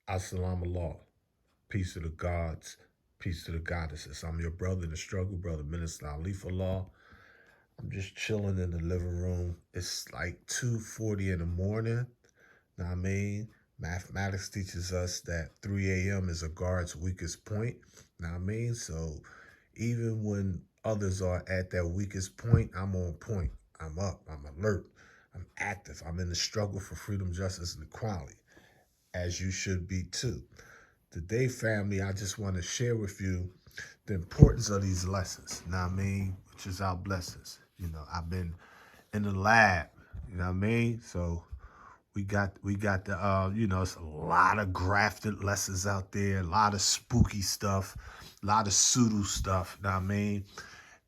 Assalamu alaikum. Peace to the gods, peace to the goddesses. I'm your brother in the struggle, brother ministeralif. I'm just chilling in the living room. It's like 2:40 in the morning. Know what I mean? Mathematics teaches us that 3 a.m. is a guard's weakest point. Know what I mean? So even when others are at their weakest point, I'm on point. I'm up, I'm alert, I'm active. I'm in the struggle for freedom, justice, and equality, as you should be too. Today, family, I just want to share with you the importance of these lessons, you know what I mean? Which is our blessings. You know, I've been in the lab, you know what I mean? So we got the, it's a lot of grafted lessons out there, a lot of spooky stuff, a lot of pseudo stuff, you know what I mean?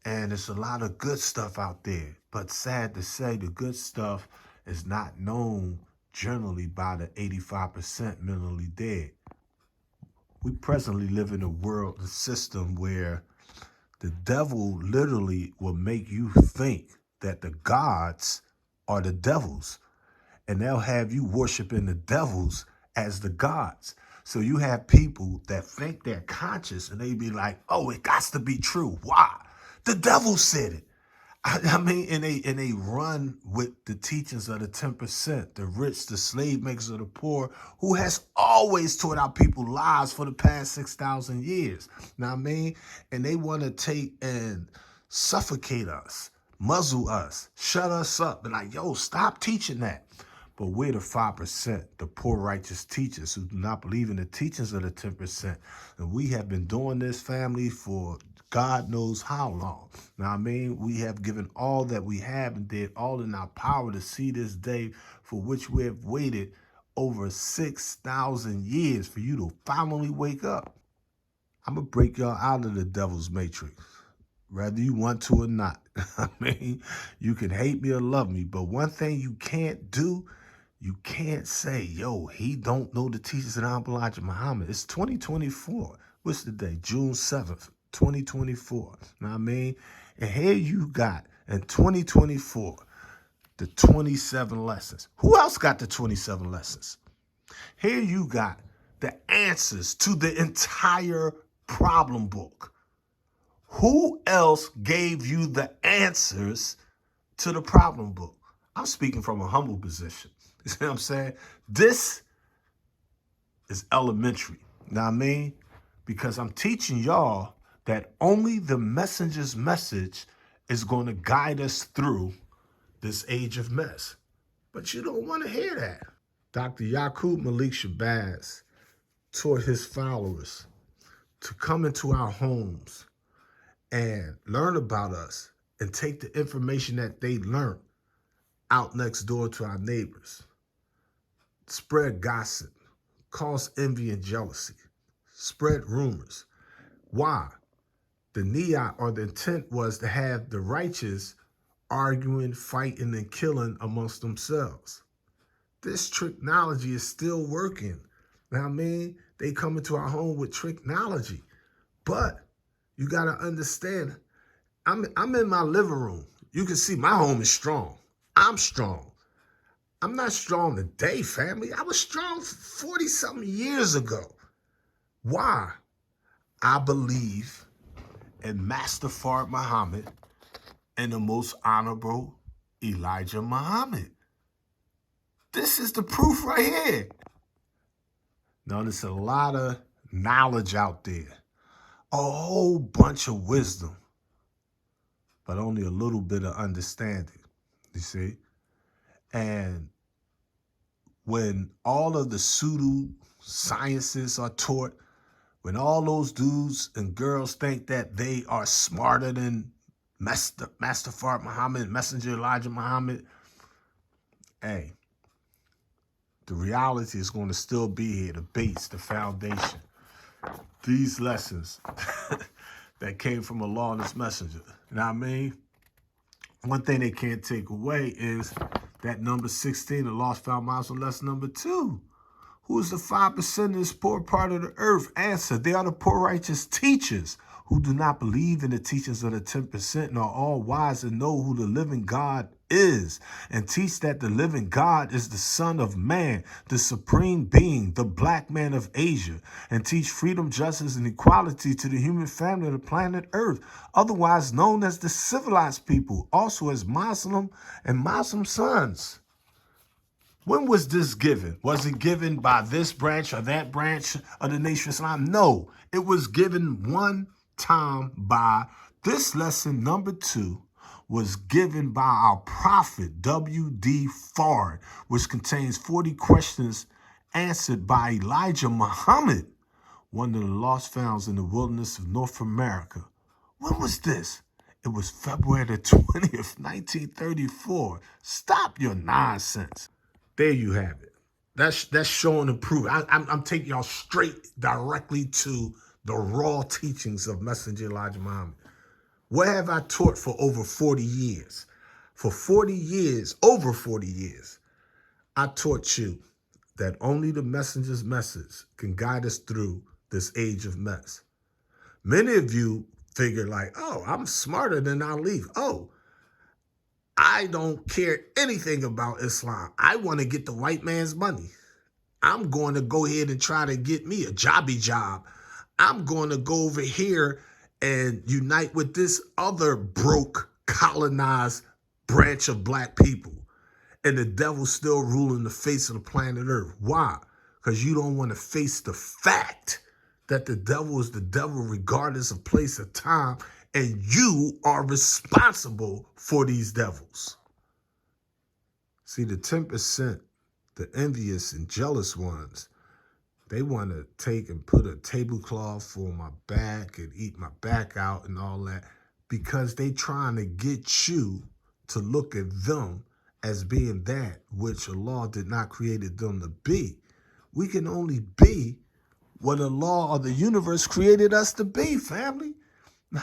And there's a lot of good stuff out there. But sad to say, the good stuff is not known generally by the 85% mentally dead. We presently live in a world, a system where the devil literally will make you think that the gods are the devils, and they'll have you worshiping the devils as the gods. So you have people that think they're conscious, and they be like, oh, it got to be true. Why? The devil said it. I mean, and they run with the teachings of the 10%, the rich, the slave makers of the poor, who has always taught our people lies for the past 6,000 years. Know what I mean? And they want to take and suffocate us, muzzle us, shut us up, and like, yo, stop teaching that. But we're the 5%, the poor righteous teachers who do not believe in the teachings of the 10%. And we have been doing this, family, for God knows how long. Now, I mean, we have given all that we have and did all in our power to see this day for which we have waited over 6,000 years for you to finally wake up. I'm going to break y'all out of the devil's matrix, whether you want to or not. I mean, you can hate me or love me, but one thing you can't do, you can't say, yo, he don't know the teachings of Elijah Muhammad. It's 2024. What's the day? June 7th, 2024. Know what I mean? And here you got, in 2024, the 27 lessons. Who else got the 27 lessons? Here you got the answers to the entire problem book. Who else gave you the answers to the problem book? I'm speaking from a humble position. You see what I'm saying? This is elementary. Know what I mean? Because I'm teaching y'all that only the messenger's message is going to guide us through this age of mess. But you don't want to hear that. Dr. Yaqub Malik Shabazz taught his followers to come into our homes and learn about us and take the information that they learned out next door to our neighbors. Spread gossip, cause envy and jealousy, spread rumors. Why? The N.O.I, or the intent, was to have the righteous arguing, fighting, and killing amongst themselves. This technology is still working. Now, I mean, they come into our home with technology, but you got to understand, I'm in my living room. You can see my home is strong. I'm strong. I'm not strong today, family. I was strong 40-something years ago. Why? I believe in Master Fard Muhammad and the most honorable Elijah Muhammad. This is the proof right here. Now, there's a lot of knowledge out there, a whole bunch of wisdom, but only a little bit of understanding, you see? And when all of the pseudo-sciences are taught, when all those dudes and girls think that they are smarter than Master Fard Muhammad, Messenger Elijah Muhammad, hey, the reality is going to still be here, the base, the foundation. These lessons that came from Allah and His Messenger. You know what I mean? One thing they can't take away is that number 16, the lost found miles, and lesson number 2. Who is the 5% in this poor part of the earth? Answer, they are the poor righteous teachers who do not believe in the teachings of the 10%, nor are all wise and know who the living God is, and teach that the living God is the Son of Man, the supreme being, the black man of Asia, and teach freedom, justice, and equality to the human family of the planet Earth, otherwise known as the civilized people, also as Muslim and Muslim sons. When was this given? Was it given by this branch or that branch of the Nation of Islam? No, it was given one time by this lesson. Number 2 was given by our prophet, W.D. Fard, which contains 40 questions answered by Elijah Muhammad, one of the lost founds in the wilderness of North America. When was this? It was February the 20th, 1934. Stop your nonsense. There you have it. That's showing and proving. I'm taking y'all straight directly to the raw teachings of Messenger Elijah Muhammad. What have I taught for over 40 years? For 40 years, over 40 years, I taught you that only the messenger's message can guide us through this age of mess. Many of you figure like, oh, I'm smarter than NaaLIf. Oh, I don't care anything about Islam. I want to get the white man's money. I'm going to go ahead and try to get me a jobby job. I'm going to go over here and unite with this other broke, colonized branch of black people. And the devil's still ruling the face of the planet Earth. Why? Because you don't want to face the fact that the devil is the devil regardless of place or time, and you are responsible for these devils. See, the 10%, the envious and jealous ones, they want to take and put a tablecloth for my back and eat my back out and all that because they trying to get you to look at them as being that which Allah did not create them to be. We can only be what the law of the universe created us to be, family.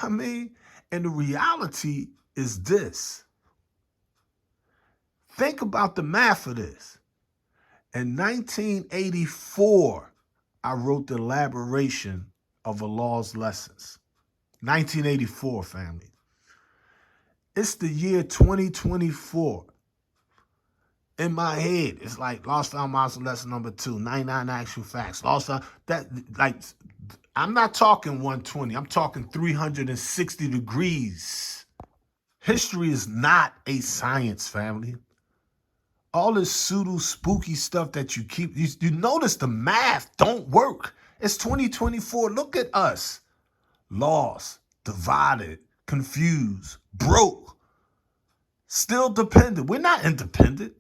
I mean, and the reality is this. Think about the math of this. In 1984, I wrote the elaboration of Allah's lessons. 1984, family. It's the year 2024. In my head, it's like Lost Found Muslim lesson number 2, 99 actual facts. Lost Found, that, like, I'm not talking 120. I'm talking 360 degrees. History is not a science, family. All this pseudo spooky stuff that you keep, you notice the math don't work. It's 2024. Look at us. Lost, divided, confused, broke, still dependent. We're not independent.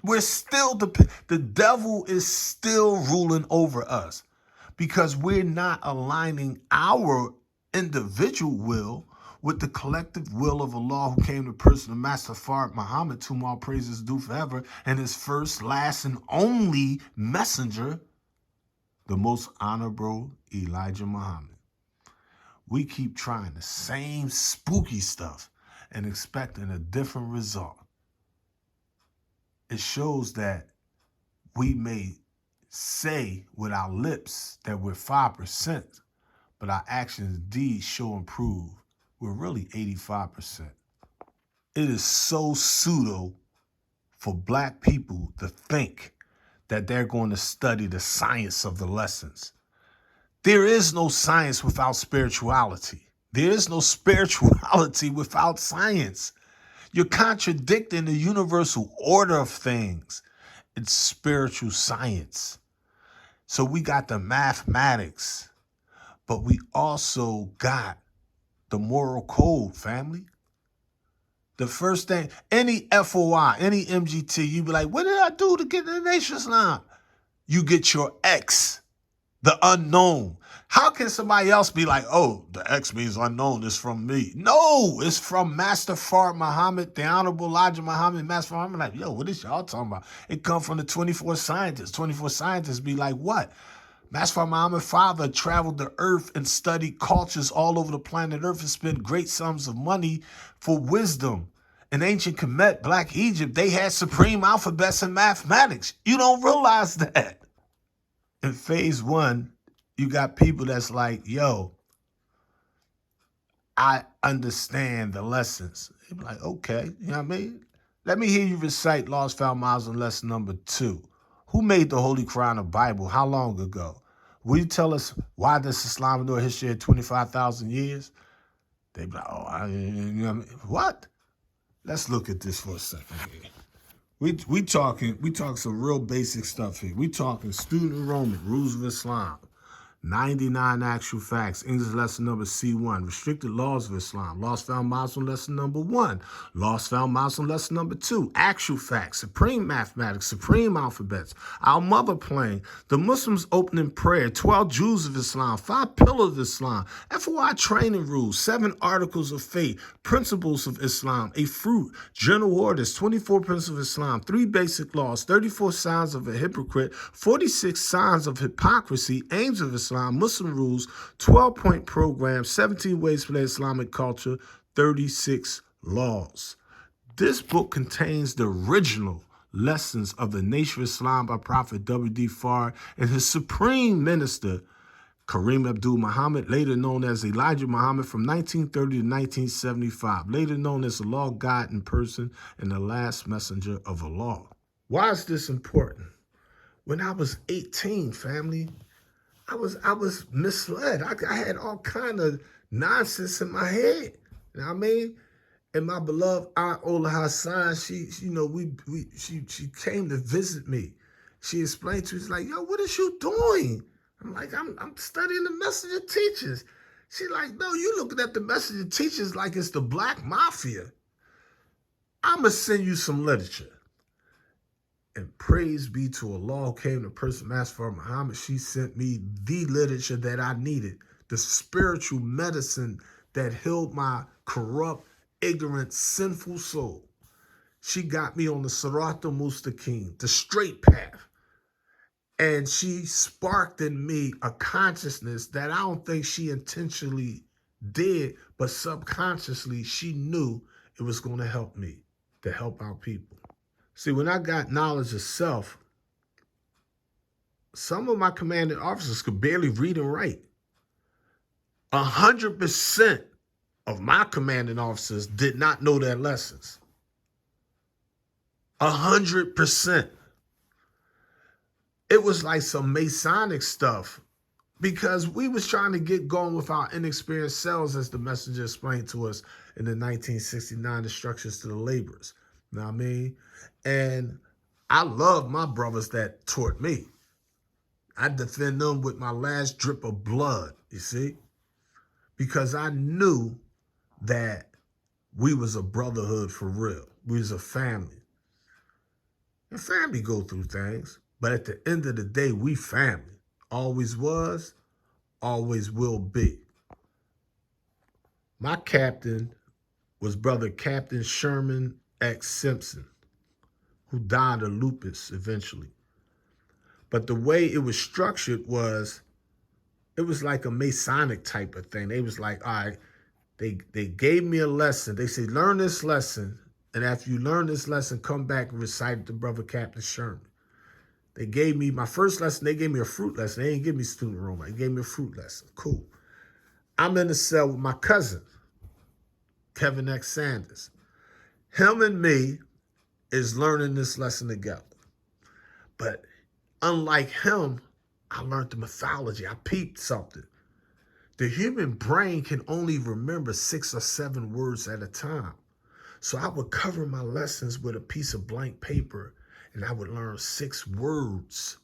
We're still dependent. The devil is still ruling over us because we're not aligning our individual will with the collective will of Allah, who came to person of Master Fard Muhammad, to whom all praises due forever, and his first, last, and only messenger, the most honorable Elijah Muhammad. We keep trying the same spooky stuff and expecting a different result. It shows that we may say with our lips that we're 5%, but our actions and deeds show and prove we're really 85%. It is so pseudo for black people to think that they're going to study the science of the lessons. There is no science without spirituality. There is no spirituality without science. You're contradicting the universal order of things. It's spiritual science. So we got the mathematics, but we also got the moral code, family. The first thing, any FOI, any MGT, you be like, what did I do to get in the Nation of Islam? You get your X, the unknown. How can somebody else be like, oh, the X means unknown, it's from me? No, it's from Master Fard Muhammad, the Honorable Elijah Muhammad, Master Fard Muhammad. Like, yo, what is y'all talking about? It come from the 24 scientists. 24 scientists be like, what? Master Fard Muhammad's father traveled the earth and studied cultures all over the planet Earth and spent great sums of money for wisdom. In ancient Kemet, Black Egypt, they had supreme alphabets and mathematics. You don't realize that. In phase 1, you got people that's like, yo, I understand the lessons. They be like, okay, you know what I mean? Let me hear you recite Lost Found Miles in lesson number 2. Who made the Holy Quran a Bible? How long ago? Will you tell us why does Islam know a history of 25,000 years? They be like, oh, you know what I mean? What? Let's look at this for a second here. We talking some real basic stuff here. We talking student enrollment, rules of Islam, 99 actual facts, English lesson number C1, restricted laws of Islam, lost found Muslim lesson number 1, lost found Muslim lesson number 2, actual facts, supreme mathematics, supreme alphabets, our mother plane, the Muslims opening prayer, 12 Jews of Islam, 5 pillars of Islam, FOI training rules, 7 articles of faith, principles of Islam, a fruit, general orders, 24 principles of Islam, 3 basic laws, 34 signs of a hypocrite, 46 signs of hypocrisy, aims of Islam, Muslim rules, 12-point program, 17 ways for the Islamic culture, 36 laws. This book contains the original lessons of the Nation of Islam by Prophet W.D. Farr and his supreme minister, Kareem Abdul-Muhammad, later known as Elijah Muhammad, from 1930 to 1975, later known as the Law God in person and the last messenger of Allah. Why is this important? When I was 18, family, I was misled. I had all kind of nonsense in my head. You know what I mean? And my beloved Aunt Ola Hassan, she came to visit me. She explained to me, she's like, yo, what is you doing? I'm like, I'm studying the message of teachers. She's like, no, you looking at the message of teachers like it's the black mafia. I'm going to send you some literature. And praise be to Allah who came to person Master Muhammad. She sent me the literature that I needed, the spiritual medicine that healed my corrupt, ignorant, sinful soul. She got me on the Sirat al-Mustaqim, the straight path. And she sparked in me a consciousness that I don't think she intentionally did, but subconsciously she knew it was going to help me, to help our people. See, when I got knowledge of self, some of my commanding officers could barely read and write. 100% of my commanding officers did not know their lessons. 100%. It was like some Masonic stuff because we was trying to get going with our inexperienced selves, as the messenger explained to us in the 1969 instructions to the laborers. You know what I mean? And I love my brothers that taught me. I defend them with my last drip of blood, you see? Because I knew that we was a brotherhood for real. We was a family. And family go through things, but at the end of the day, we family. Always was, always will be. My captain was brother Captain Sherman X. Simpson, who died of lupus eventually. But the way it was structured was, it was like a Masonic type of thing. They was like, all right, they gave me a lesson. They said, learn this lesson. And after you learn this lesson, come back and recite it to brother Captain Sherman. They gave me my first lesson. They gave me a fruit lesson. They didn't give me student room. They gave me a fruit lesson. Cool. I'm in the cell with my cousin, Kevin X. Sanders. Him and me is learning this lesson together. But unlike him, I learned the mythology. I peeped something. The human brain can only remember 6 or 7 words at a time. So I would cover my lessons with a piece of blank paper and I would learn 6 words.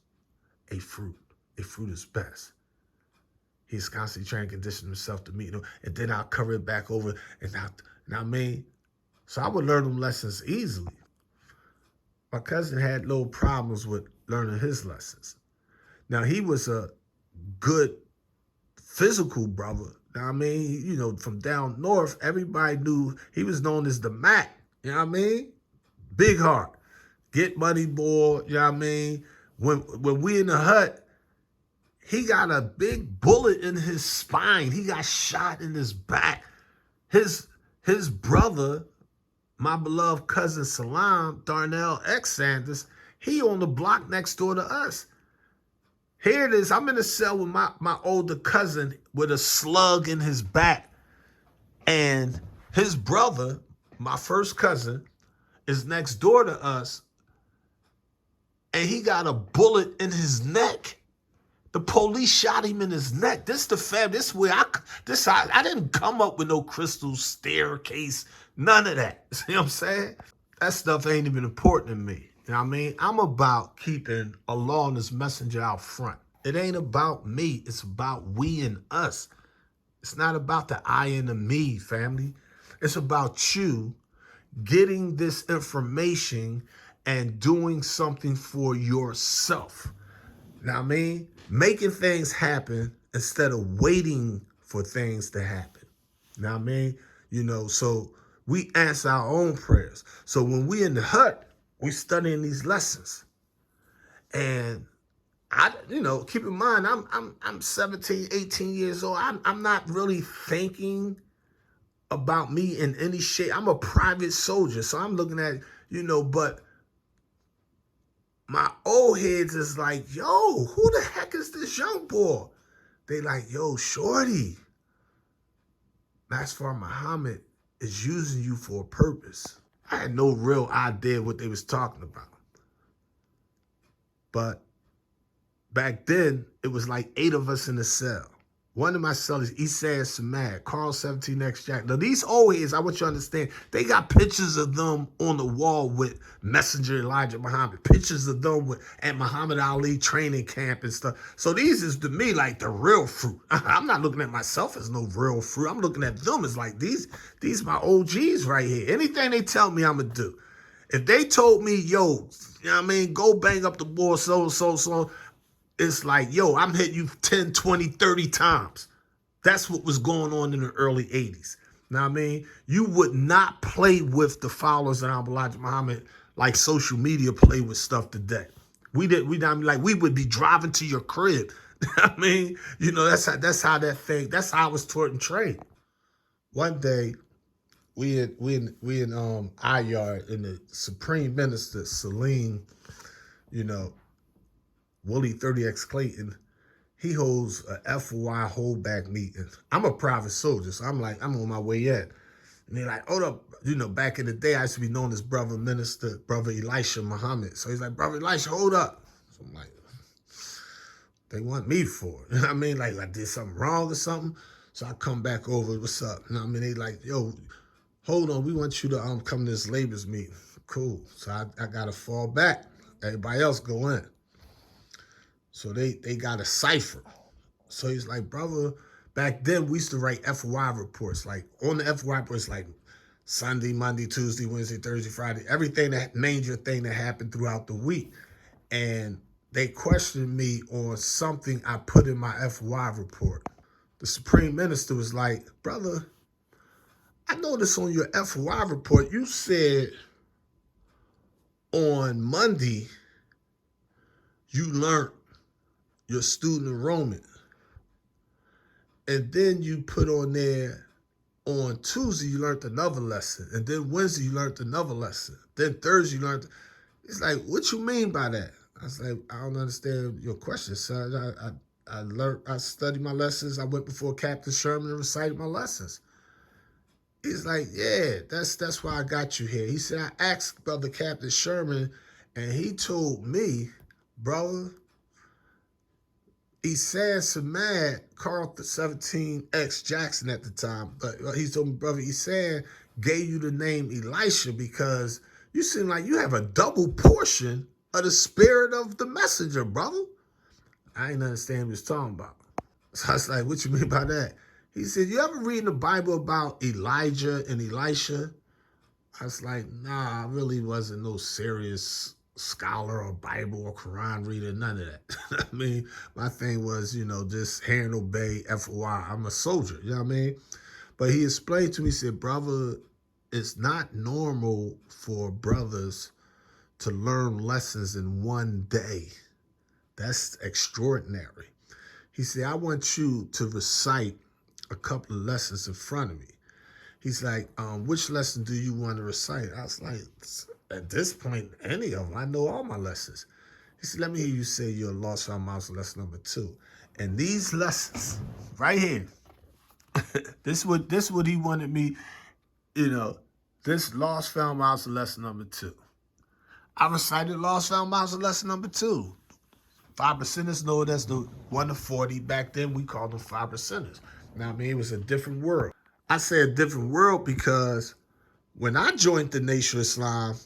A fruit. A fruit is best. He's constantly trying to condition himself to meet them. And then I'll cover it back over. So I would learn them lessons easily. My cousin had little problems with learning his lessons. Now, he was a good physical brother. Now, I mean, you know, from down north, everybody knew he was known as the Mac. You know what I mean? Big heart. Get money, boy. You know what I mean? When we in the hut, he got a big bullet in his spine. He got shot in his back. His brother, my beloved cousin Salam, Darnell X. Sanders, he on the block next door to us. Here it is. I'm in a cell with my older cousin with a slug in his back. And his brother, my first cousin, is next door to us, and he got a bullet in his neck. The police shot him in his neck. This the fam. This where I didn't come up with no crystal staircase. None of that. See what I'm saying? That stuff ain't even important to me. You know what I mean? I'm about keeping Allah and his messenger out front. It ain't about me. It's about we and us. It's not about the I and the me, family. It's about you getting this information and doing something for yourself. Now, I mean, making things happen instead of waiting for things to happen. Now, I mean, so we answer our own prayers. So when we in the hut, we studying these lessons. And keep in mind, I'm 17, 18 years old. I'm not really thinking about me in any shape. I'm a private soldier, so I'm looking at, but my old heads is like, yo, who the heck is this young boy? They like, yo, shorty, Master Muhammad is using you for a purpose. I had no real idea what they was talking about. But back then, it was like 8 of us in the cell. One of my cellies, Isaiah Samad, Carl 17X Jack. Now, these old heads, I want you to understand, they got pictures of them on the wall with Messenger Elijah Muhammad, pictures of them at Muhammad Ali training camp and stuff. So these is, to me, like the real fruit. I'm not looking at myself as no real fruit. I'm looking at them as like, these my OGs right here. Anything they tell me, I'm going to do. If they told me, yo, go bang up the board, so, it's like, yo, I'm hitting you 10, 20, 30 times. That's what was going on in the early 80s. Now, you would not play with the followers of Elijah Muhammad like social media play with stuff today. We would be driving to your crib. That's how I was taught and trained. One day, we in our yard, and the Supreme Minister, Salim, Willie 30X Clayton, he holds a FOI holdback meeting. I'm a private soldier, so I'm on my way in. And they're like, hold up. Back in the day, I used to be known as Brother Minister, Brother Elisha Muhammad. So he's like, Brother Elisha, hold up. So I'm like, they want me for it. Like I did something wrong or something. So I come back over, what's up? They like, yo, hold on, we want you to come to this labor's meeting. Cool. So I got to fall back. Everybody else go in. So they got a cipher. So he's like, brother, back then we used to write FOI reports. Like on the FOI reports, like Sunday, Monday, Tuesday, Wednesday, Thursday, Friday, everything that major thing that happened throughout the week. And they questioned me on something I put in my FOI report. The Supreme Minister was like, brother, I noticed on your FOI report, you said on Monday, you learned your student enrollment. And then you put on there, on Tuesday, you learned another lesson. And then Wednesday, you learned another lesson. Then Thursday, you learned. It's like, what you mean by that? I was like, I don't understand your question, son. I studied my lessons. I went before Captain Sherman and recited my lessons. He's like, yeah, that's why I got you here. He said, I asked Brother Captain Sherman, and he told me, brother, he said Samad, Carl 17X Jackson at the time, but he told me, brother, he said, gave you the name Elisha because you seem like you have a double portion of the spirit of the messenger, brother. I didn't understand what he was talking about. So I was like, what you mean by that? He said, you ever read in the Bible about Elijah and Elisha? I was like, nah, I really wasn't no serious scholar or Bible or Quran reader, none of that. My thing was, just hear and obey, FOI. I'm a soldier, you know what I mean? But he explained to me, he said, brother, it's not normal for brothers to learn lessons in one day. That's extraordinary. He said, I want you to recite a couple of lessons in front of me. He's like, which lesson do you want to recite? I was like, at this point, any of them. I know all my lessons. He said, let me hear you say your lost found mouse lesson number 2. And these lessons right here, This what he wanted me, you know, this lost found miles lesson number 2. I recited lost found miles lesson number 2. 5%ers know that's the 1 to 40. Back then we called them 5%ers. Now I mean it was a different world. I say a different world because when I joined the Nation of Islam,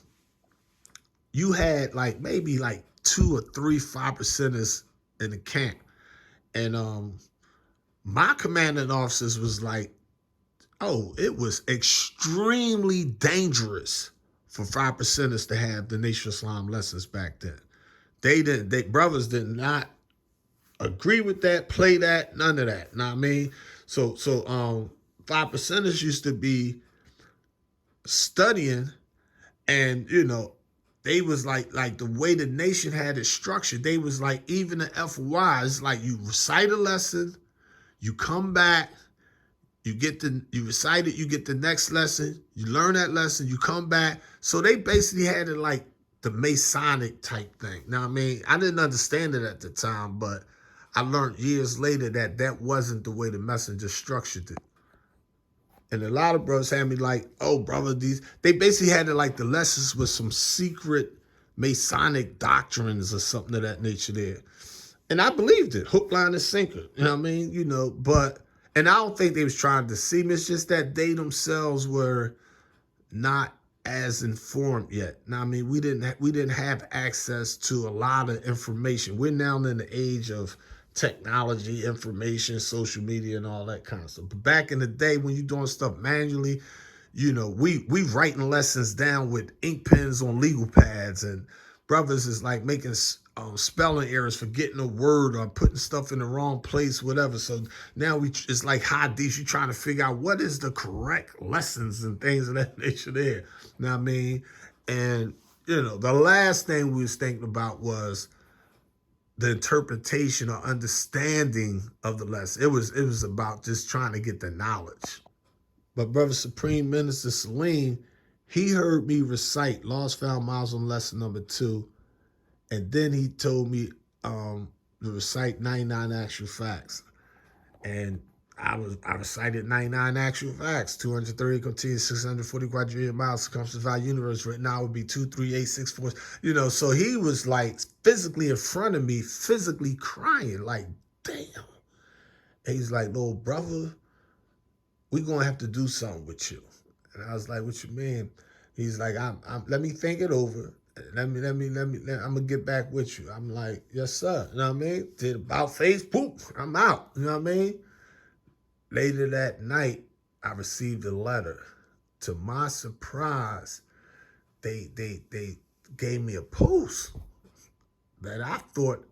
you had like maybe like 2 or 3 5%ers in the camp. And my commanding officers was like, oh, it was extremely dangerous for 5%ers to have the Nation of Islam lessons back then. Brothers did not agree with that, play that, none of that. Know what I mean? So 5%ers used to be studying, and they was like the way the nation had it structured, they was like, even the FY, it's like you recite a lesson, you come back, you recite it, you get the next lesson, you learn that lesson, you come back. So they basically had it like the Masonic type thing. Now, I mean, I didn't understand it at the time, but I learned years later that wasn't the way the messenger structured it. And a lot of brothers had me like, oh, brother, they basically had it like the lessons with some secret Masonic doctrines or something of that nature there. And I believed it, hook, line, and sinker. You know what I mean? And I don't think they was trying to deceive me. It's just that they themselves were not as informed yet. Now, I mean, we didn't have access to a lot of information. We're now in the age of technology, information, social media, and all that kind of stuff. But back in the day when you're doing stuff manually, we writing lessons down with ink pens on legal pads, and brothers is like making spelling errors, forgetting a word or putting stuff in the wrong place, whatever. So now it's like hadith. You're trying to figure out what is the correct lessons and things of that nature there. You know what I mean? And, the last thing we was thinking about was the interpretation or understanding of the lesson. It was about just trying to get the knowledge. But Brother Supreme Minister Salim, he heard me recite Lost Found Miles on lesson number 2. And then he told me to recite 99 actual facts. And I recited 99 actual facts. 230 continuous 640 quadrillion miles circumference of our universe right now would be 23864. So he was like physically in front of me, physically crying, like, damn. And he's like, little brother, we're gonna have to do something with you. And I was like, what you mean? He's like, let me think it over. I'm gonna get back with you. I'm like, yes, sir. You know what I mean? Did about face, poop, I'm out. You know what I mean? Later that night, I received a letter. To my surprise, they gave me a post that I thought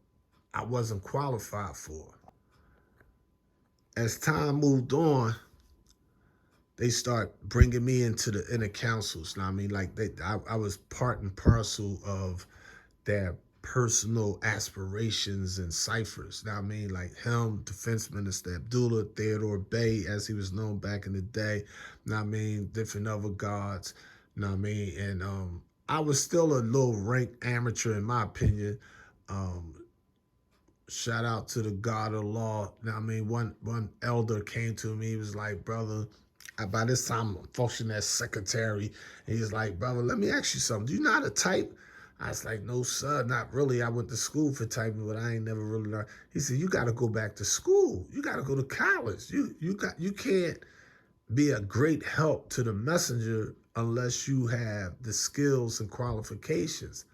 I wasn't qualified for. As time moved on, they start bringing me into the inner councils. Now, I mean, like I was part and parcel of their personal aspirations and ciphers. Now, I mean, like him, Defense Minister Abdullah Theodore Bey, as he was known back in the day. Now, I mean, different other gods. Now, I mean, and I was still a low ranked amateur in my opinion. Shout out to the God of law. Now, I mean, one elder came to me. He was like, brother, by this time I'm functioning as secretary. And he's like, brother, let me ask you something. Do you know how to type? I was like, no, sir, not really. I went to school for typing, but I ain't never really learned. He said, you got to go back to school. You got to go to college. You can't be a great help to the messenger unless you have the skills and qualifications.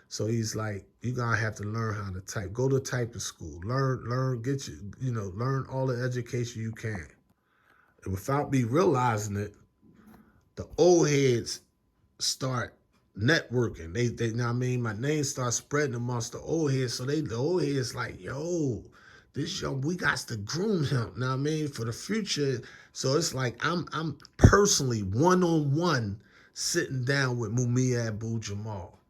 So he's like, you're going to have to learn how to type. Go to typing school. Learn, learn all the education you can. And without me realizing it, the old heads start networking. They know what I mean? My name starts spreading amongst the old heads. So the old heads like, yo, this young, we got to groom him. Know what I mean? For the future. So it's like I'm personally one-on-one sitting down with Mumia Abu-Jamal.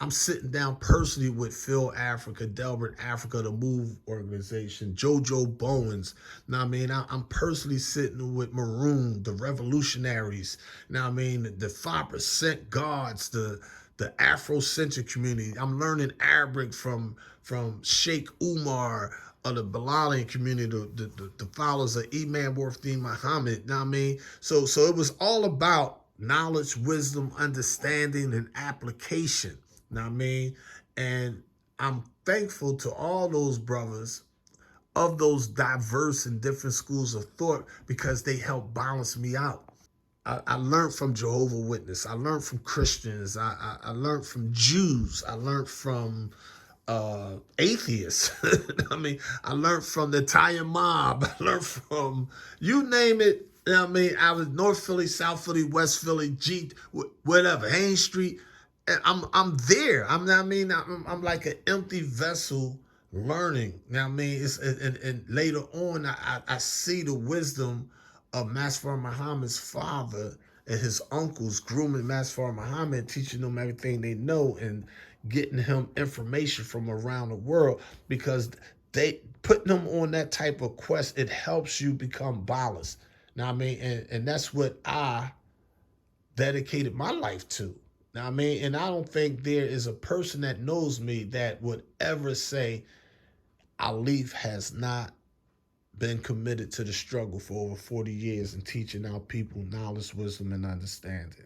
I'm sitting down personally with Phil Africa, Delbert Africa, the Move organization, JoJo Bowens. Now, I mean, I'm personally sitting with Maroon, the revolutionaries. Now, I mean, the 5% gods, the Afrocentric community. I'm learning Arabic from Sheikh Umar, of the Bilalian community, the followers of Imam Warfdeen Muhammad. Know what I mean? So it was all about knowledge, wisdom, understanding, and application. Know what I mean? And I'm thankful to all those brothers of those diverse and different schools of thought because they help balance me out. I learned from Jehovah Witness. I learned from Christians. I learned from Jews. I learned from atheists. I mean, I learned from the Italian mob. I learned from you name it. You know what I mean, I was North Philly, South Philly, West Philly, whatever, Haines Street. And I'm there. I'm like an empty vessel learning. You know what I mean? And later on, I see the wisdom of Master Muhammad's father and his uncles grooming Master Muhammad, teaching them everything they know and getting him information from around the world because they putting them on that type of quest, it helps you become balanced. Now I mean, and that's what I dedicated my life to. Now I mean, and I don't think there is a person that knows me that would ever say Alif has not been committed to the struggle for over 40 years and teaching our people knowledge, wisdom, and understanding.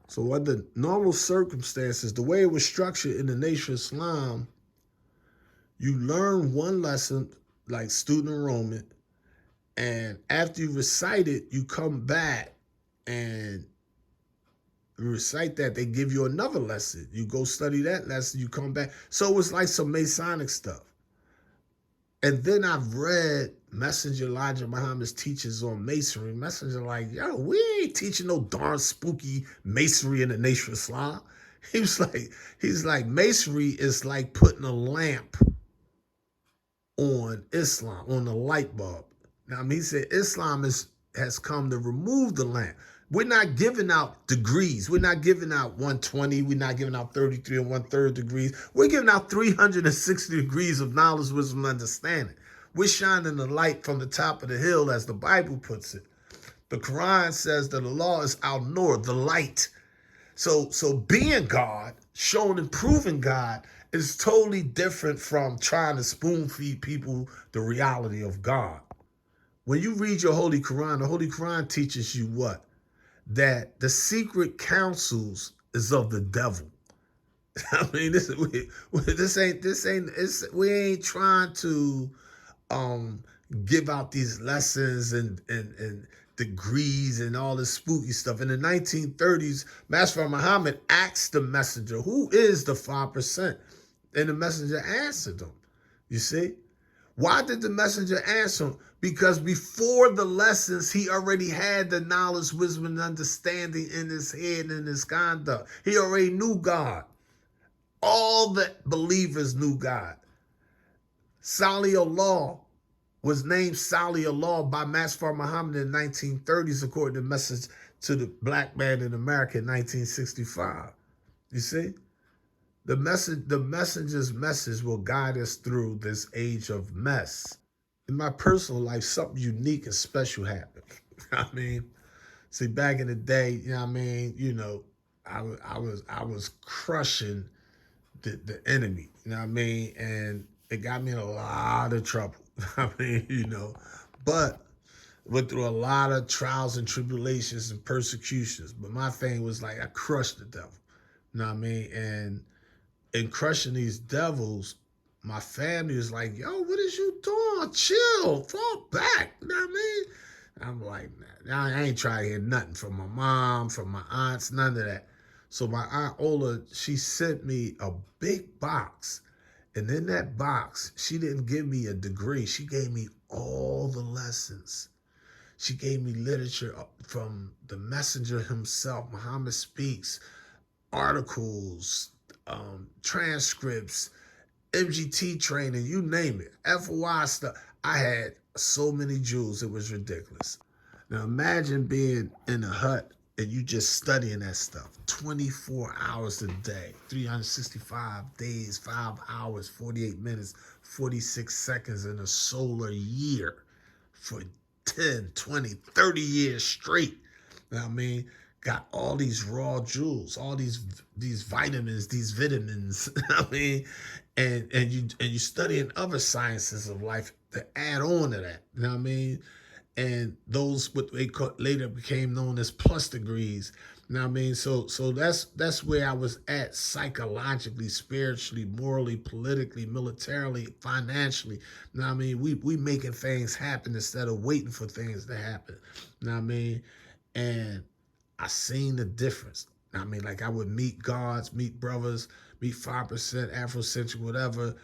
So under normal circumstances, the way it was structured in the Nation of Islam, you learn one lesson, like student enrollment, and after you recite it, you come back and recite that. They give you another lesson. You go study that lesson, you come back. So it was like some Masonic stuff. And then I've read Messenger Elijah Muhammad's teachings on masonry. Messenger like, yo, we ain't teaching no darn spooky masonry in the Nation of Islam. He's like, masonry is like putting a lamp on Islam, on the light bulb. Now, I mean, he said Islam has come to remove the lamp. We're not giving out degrees. We're not giving out 120. We're not giving out 33 and 1/3 degrees. We're giving out 360 degrees of knowledge, wisdom, and understanding. We're shining the light from the top of the hill, as the Bible puts it. The Quran says that the law is Al-Nur, the light. So being God, showing and proving God, is totally different from trying to spoon feed people the reality of God. When you read your Holy Quran, the Holy Quran teaches you what? That the secret counsels is of the devil. I mean, we ain't trying to give out these lessons and degrees and all this spooky stuff. In the 1930s, Master Muhammad asked the messenger, who is the 5%? And the messenger answered them. You see? Why did the messenger answer him? Because before the lessons, he already had the knowledge, wisdom, and understanding in his head and in his conduct. He already knew God. All the believers knew God. Salih Allah was named Salih Allah by Master Muhammad in the 1930s, according to the message to the black man in America in 1965. You see? The messenger's message will guide us through this age of mess. In my personal life, something unique and special happened. I mean, see, back in the day, you know what I mean, you know, I was crushing the enemy, you know what I mean, and it got me in a lot of trouble. I mean, you know, but went through a lot of trials and tribulations and persecutions. But my thing was like I crushed the devil, you know what I mean, and in crushing these devils, my family was like, yo, what is you doing? Chill, fall back. You know what I mean? I'm like, nah, I ain't trying to hear nothing from my mom, from my aunts, none of that. So my Aunt Ola, she sent me a big box. And in that box, she didn't give me a degree. She gave me all the lessons. She gave me literature from the messenger himself, Muhammad Speaks, articles, transcripts, MGT training, you name it, FOI stuff. I had so many jewels, it was ridiculous. Now imagine being in a hut and you just studying that stuff 24 hours a day, 365 days, 5 hours, 48 minutes, 46 seconds in a solar year for 10, 20, 30 years straight. You know what I mean? got all these raw jewels, all these vitamins, these vitamins. I mean, and you studying other sciences of life to add on to that. You know what I mean? And those what they later became known as plus degrees. You know what I mean? So that's where I was at psychologically, spiritually, morally, politically, militarily, financially. You know what I mean? We making things happen instead of waiting for things to happen. You know what I mean? And I seen the difference. I mean, like I would meet gods, meet brothers, meet 5%, Afrocentric, whatever,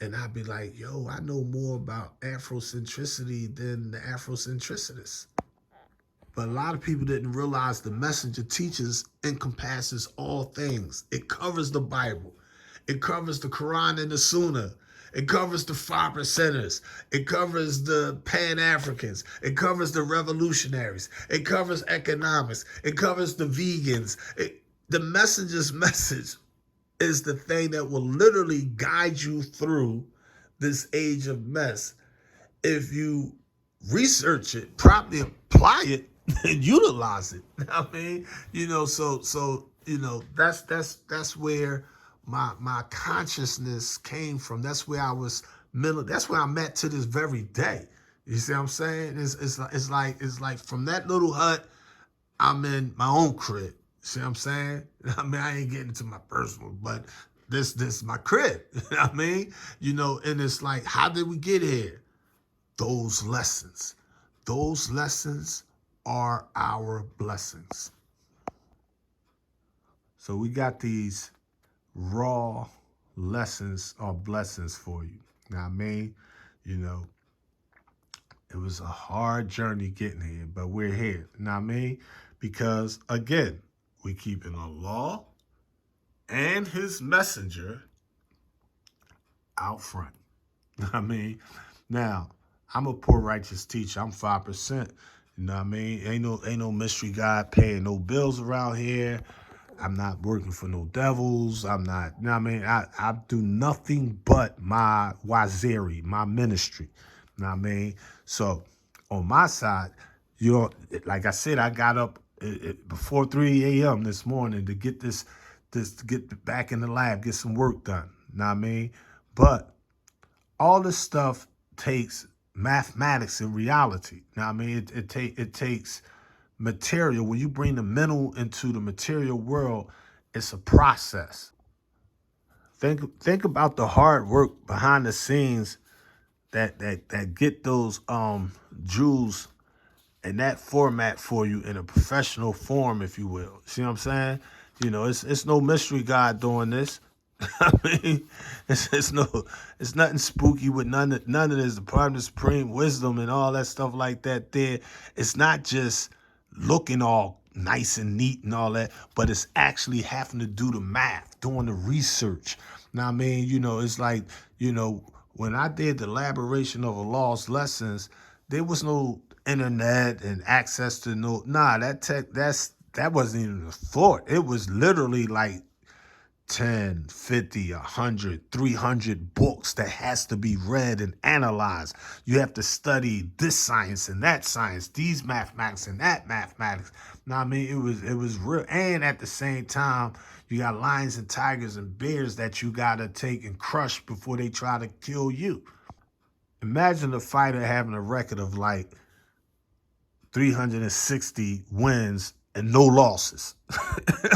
and I'd be like, yo, I know more about Afrocentricity than the Afrocentricists. But a lot of people didn't realize the messenger teaches encompasses all things. It covers the Bible. It covers the Quran and the Sunnah. It covers the 5%ers. It covers the Pan-Africans. It covers the revolutionaries. It covers economics. It covers the vegans. The messenger's message is the thing that will literally guide you through this age of mess if you research it, properly apply it, and utilize it. I mean, that's where my consciousness came from. That's where I was mental. That's where I'm at to this very day. You see what I'm saying? It's like from that little hut, I'm in my own crib. See what I'm saying? I mean, I ain't getting into my personal, but this is my crib. I mean, and it's like, how did we get here? Those lessons. Those lessons are our blessings. So we got these raw lessons or blessings for you. Now, I mean, it was a hard journey getting here, but we're here. Now, I mean, because again, we keeping Allah and his messenger out front. I mean, now, I'm a poor righteous teacher. I'm 5%. You know what I mean? Ain't no mystery God paying no bills around here. I'm not working for no devils. I'm not, you know what I mean? I do nothing but my waziri, my ministry. You know what I mean? So on my side, like I said, I got up before 3 a.m. this morning to get to get back in the lab, get some work done. You know what I mean? But all this stuff takes mathematics and reality. Now, I mean, it takes material. When you bring the mental into the material world, it's a process. Think about the hard work behind the scenes that get those jewels in that format for you in a professional form, if you will. See what I'm saying? It's no mystery God doing this. I mean, it's nothing spooky with none of this. The Department of Supreme Wisdom and all that stuff like that. It's not just looking all nice and neat and all that, but it's actually having to do the math, doing the research. Now, I mean, it's like, when I did the elaboration of Allah's lessons, there was no internet and access to that wasn't even a thought. It was literally like 10, 50, 100, 300 books that has to be read and analyzed. You have to study this science and that science, these mathematics and that mathematics. Now, I mean, it was real. And at the same time, you got lions and tigers and bears that you got to take and crush before they try to kill you. Imagine a fighter having a record of like 360 wins and no losses.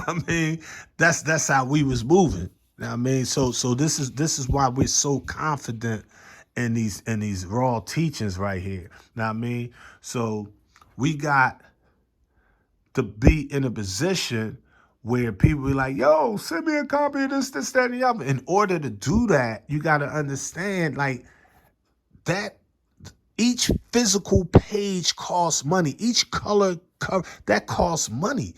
I mean, that's how we was moving. I mean, so this is why we're so confident in these raw teachings right here. Now, I mean, so we got to be in a position where people be like, yo, send me a copy of this, that, and the other. In order to do that, you got to understand like that each physical page costs money. Each color cover that costs money.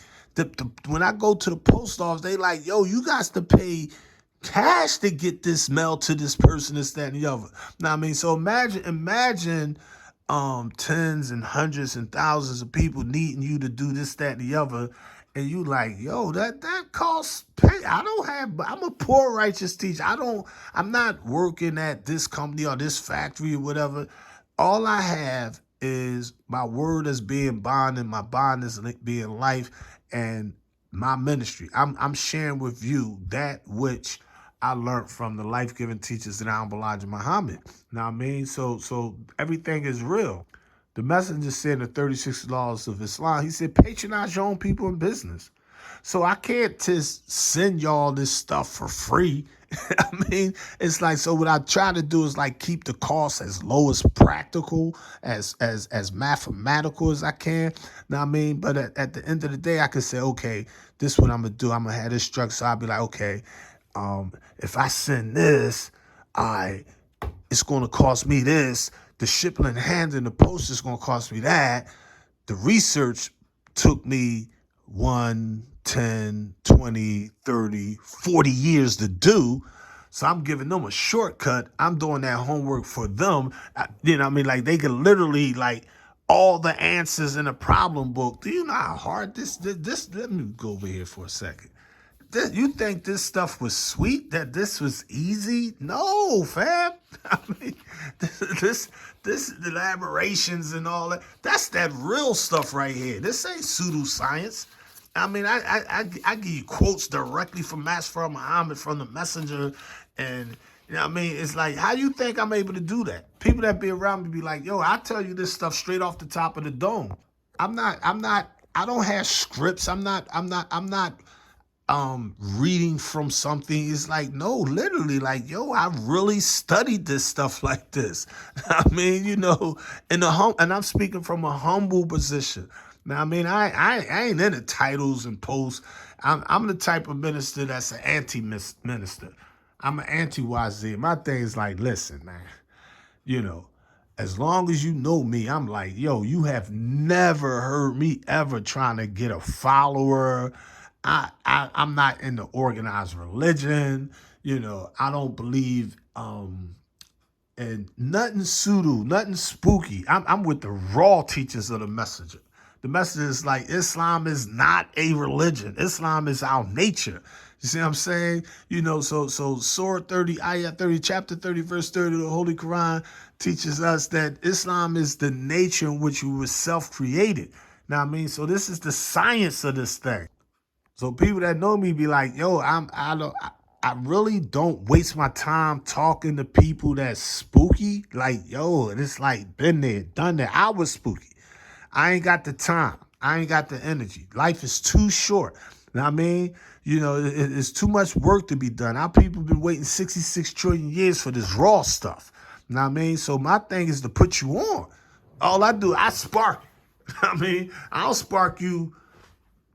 When I go to the post office, they like, yo, you got to pay cash to get this mail to this person, this, that, and the other. Now, I mean, so imagine tens and hundreds and thousands of people needing you to do this, that, and the other. And you like, yo, that costs pay. I'm a poor righteous teacher. I'm not working at this company or this factory or whatever. All I have is my word as being bond and my bond is being life. and my ministry. I'm sharing with you that which I learned from the life-giving teachers in Elijah Muhammad. Now I mean, so everything is real. The messenger said in the 36 laws of Islam, he said, patronize your own people in business. So I can't just send y'all this stuff for free. I mean, it's like, so what I try to do is like keep the cost as low as practical, as mathematical as I can. Now I mean, but at the end of the day, I can say, okay, this is what I'm gonna do. I'm gonna have this structure. So I'll be like, okay, if I send this, it's gonna cost me this. The shipping and handling, the post is gonna cost me that. The research took me 1, 10, 20, 30, 40 years to do. So I'm giving them a shortcut. I'm doing that homework for them. You know what I mean? Like they can literally like all the answers in a problem book. Do you know how hard this, let me go over here for a second. You think this stuff was sweet? That this was easy? No, fam. I mean, this elaborations and all that. That's that real stuff right here. This ain't pseudo-science. I mean, I give you quotes directly from Master Muhammad, from the messenger, and you know what I mean? It's like, how you think I'm able to do that? People that be around me be like, yo, I tell you this stuff straight off the top of the dome. I don't have scripts. I'm not reading from something. Is like, no, literally, like, yo, I really studied this stuff like this. I mean, you know, and I'm speaking from a humble position. Now, I mean, I ain't into titles and posts. I'm the type of minister that's an anti-minister. I'm an anti-YZ. My thing is like, listen, man, you know, as long as you know me, I'm like, yo, you have never heard me ever trying to get a follower. I'm not in the organized religion. You know, I don't believe in nothing pseudo, nothing spooky. I'm with the raw teachings of the messenger. The message is like, Islam is not a religion. Islam is our nature. You see what I'm saying? You know, so Surah 30, Ayah 30, chapter 30, verse 30 of the Holy Quran teaches us that Islam is the nature in which we were self-created. Now, I mean, so this is the science of this thing. So people that know me be like, yo, I really don't waste my time talking to people that's spooky. Like, yo, and it's like been there, done that. I was spooky. I ain't got the time. I ain't got the energy. Life is too short. You know what I mean? You know, it's too much work to be done. Our people been waiting 66 trillion years for this raw stuff. You know what I mean? So my thing is to put you on. All I do, I spark. I mean, I don't spark you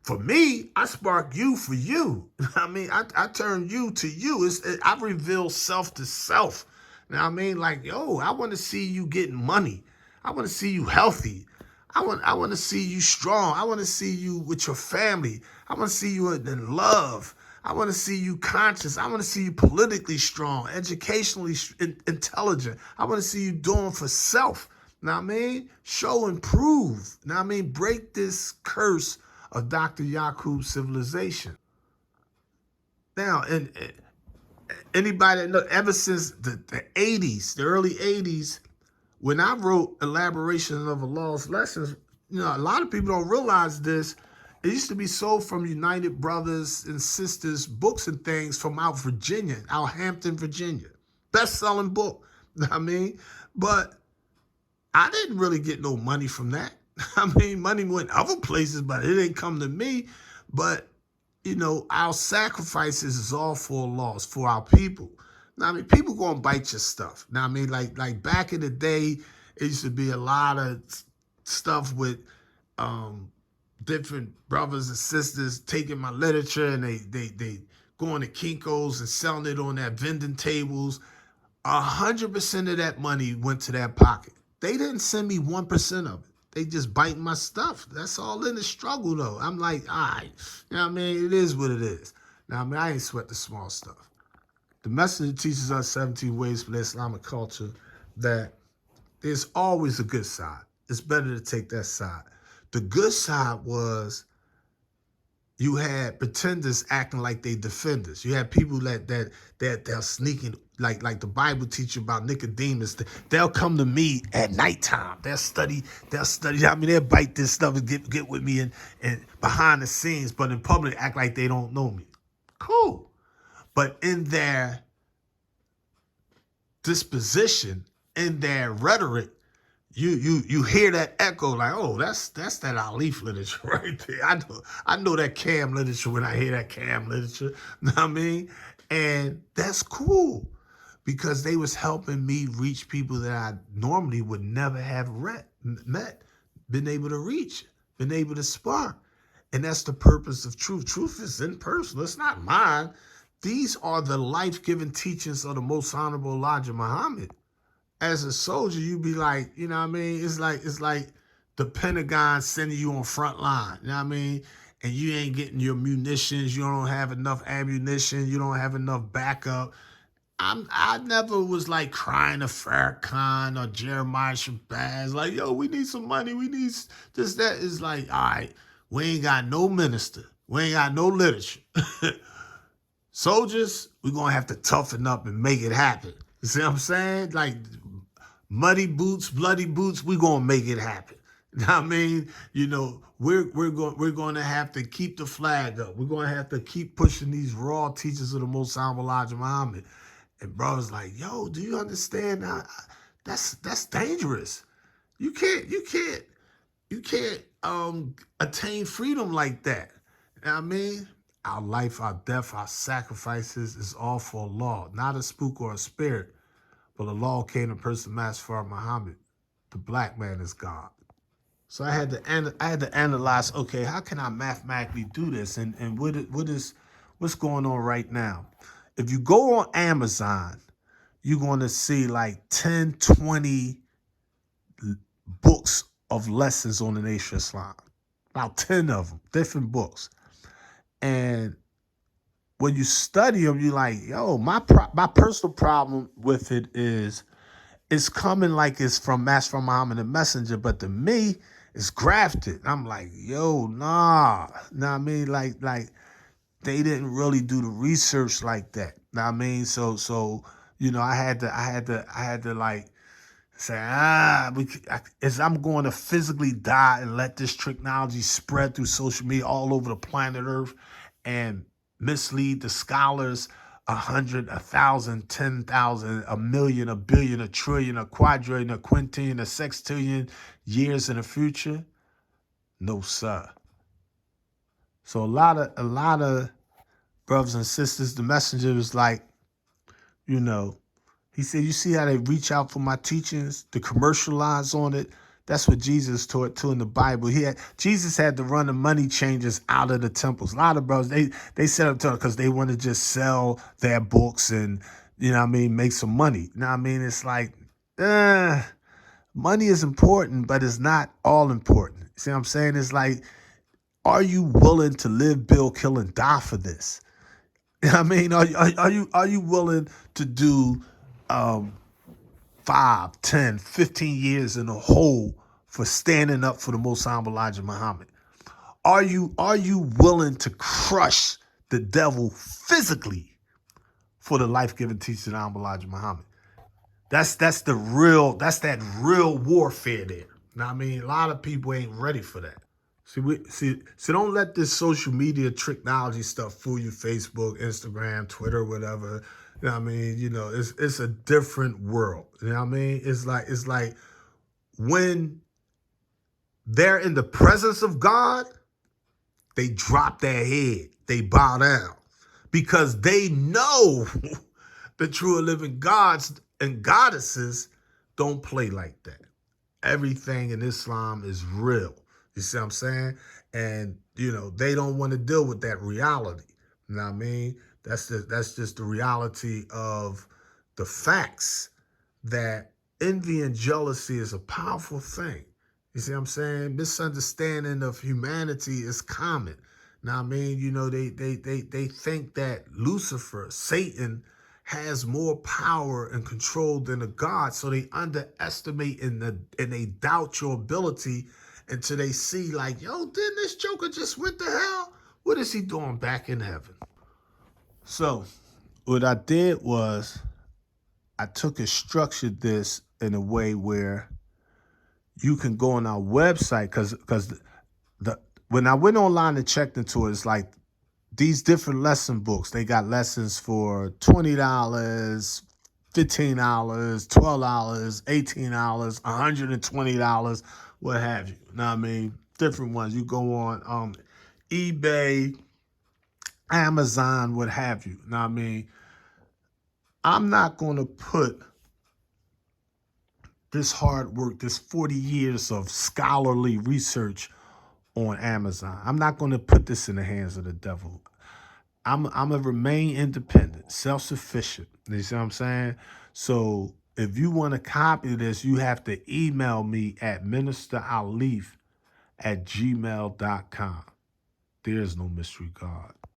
for me, I spark you for you. I mean, I turn you to you. I reveal self to self. Now I mean, like, yo, I want to see you getting money. I want to see you healthy. I want to see you strong. I want to see you with your family. I want to see you in love. I want to see you conscious. I want to see you politically strong, educationally intelligent. I want to see you doing for self. Now I mean, show and prove. Now I mean, break this curse of Dr. Yakub's civilization. Now, and anybody that know, ever since the 80s, the early 80s, when I wrote Elaboration of Allah's Lessons, you know, a lot of people don't realize this. It used to be sold from United Brothers and Sisters books and things from out Virginia, out Hampton, Virginia. Best-selling book, I mean, but I didn't really get no money from that. I mean, money went other places, but it didn't come to me. But, you know, our sacrifices is all for loss, for our people. Now, I mean, people gonna bite your stuff. Now, I mean, like back in the day, it used to be a lot of stuff with different brothers and sisters taking my literature and they going to Kinko's and selling it on their vending tables. 100% of that money went to their pocket. They didn't send me 1% of it. They just biting my stuff. That's all in the struggle, though. I'm like, all right. You know what I mean? It is what it is. Now, I mean, I ain't sweat the small stuff. The message teaches us 17 ways for the Islamic culture that there's always a good side. It's better to take that side. The good side was, You had pretenders acting like they defenders. You had people that they're sneaking, like the Bible teach you about Nicodemus. They'll come to me at nighttime. They'll study. I mean, they'll bite this stuff and get with me and behind the scenes, but in public act like they don't know me. Cool. But in their disposition, in their rhetoric, you hear that echo like, oh, that's that Alif literature right there. I know that Cam literature when I hear that Cam literature. You know what I mean? And that's cool because they was helping me reach people that I normally would never have met, been able to reach, been able to spark. And that's the purpose of truth. Truth is impersonal. It's not mine. These are the life-giving teachings of the most honorable Elijah Muhammad. As a soldier, you be like, you know what I mean? It's like the Pentagon sending you on front line, you know what I mean? And you ain't getting your munitions, you don't have enough ammunition, you don't have enough backup. I never was like crying to Farrakhan or Jeremiah Shabazz, like, yo, we need some money, we need this, that. Is like, all right, we ain't got no minister, we ain't got no literature. Soldiers, we're gonna have to toughen up and make it happen. You see what I'm saying? Like, muddy boots, bloody boots, we're gonna make it happen. You know what I mean? You know, we're going to have to keep the flag up. We're going to have to keep pushing these raw teachers of the most honorable Elijah Muhammad. And brother's like, yo, do you understand? That's dangerous. You can't attain freedom like that. You know what I mean? Our life, our death, our sacrifices is all for Allah, not a spook or a spirit. But the law came to person Master Muhammad. The black man is God. So I had to analyze, okay, how can I mathematically do this? And what's going on right now? If you go on Amazon, you're going to see like 10, 20 books of lessons on the Nation of Islam. About 10 of them, different books. And when you study them, you're like, yo, my personal problem with it is it's coming like it's from Master Muhammad the Messenger, but to me, it's grafted. I'm like, yo, nah. Know what I mean? Like they didn't really do the research like that. Know what I mean? So you know, I had to like say, as I'm going to physically die and let this technology spread through social media all over the planet Earth and mislead the scholars 100, 1,000, 10,000, a million, a billion, a trillion, a quadrillion, a quintillion, a sextillion years in the future? No, sir. So a lot of brothers and sisters, the messenger was like, you know, he said, you see how they reach out for my teachings, to commercialize on it? That's what Jesus taught too in the Bible. Jesus had to run the money changers out of the temples. A lot of brothers, they set up to because they want to just sell their books and, you know what I mean, make some money. You know what I mean? It's like, money is important, but it's not all important. See what I'm saying? It's like, are you willing to live, build, kill, and die for this? You know what I mean? Are you willing to do 5, 10, 15 years in a hole for standing up for the most honorable Elijah Muhammad? Are you willing to crush the devil physically for the life-giving teaching of honorable Elijah Muhammad? That's that real warfare there. You know what I mean? A lot of people ain't ready for that. So don't let this social media technology stuff fool you. Facebook, Instagram, Twitter, whatever. You know what I mean? You know, it's a different world. You know what I mean? It's like when they're in the presence of God, they drop their head, they bow down, because they know the true and living gods and goddesses don't play like that. Everything in Islam is real. You see what I'm saying? And, you know, they don't want to deal with that reality. You know what I mean? That's just the reality of the facts, that envy and jealousy is a powerful thing. You see what I'm saying? Misunderstanding of humanity is common. Now, I mean, you know, they think that Lucifer, Satan, has more power and control than a God, so they underestimate and they doubt your ability until they see, like, yo, didn't this joker just went to hell? What is he doing back in heaven? So what I did was I took and structured this in a way where you can go on our website, because the when I went online and checked into it, it's like these different lesson books. They got lessons for $20, $15, $12, $18, $120, what have you. Know what I mean? Different ones. You go on eBay, Amazon, what have you. Know what I mean? I'm not going to put this hard work, this 40 years of scholarly research on Amazon. I'm not going to put this in the hands of the devil. I'm going to remain independent, self-sufficient. You see what I'm saying? So if you want to copy this, you have to email me at ministeralif@gmail.com. There is no mystery God.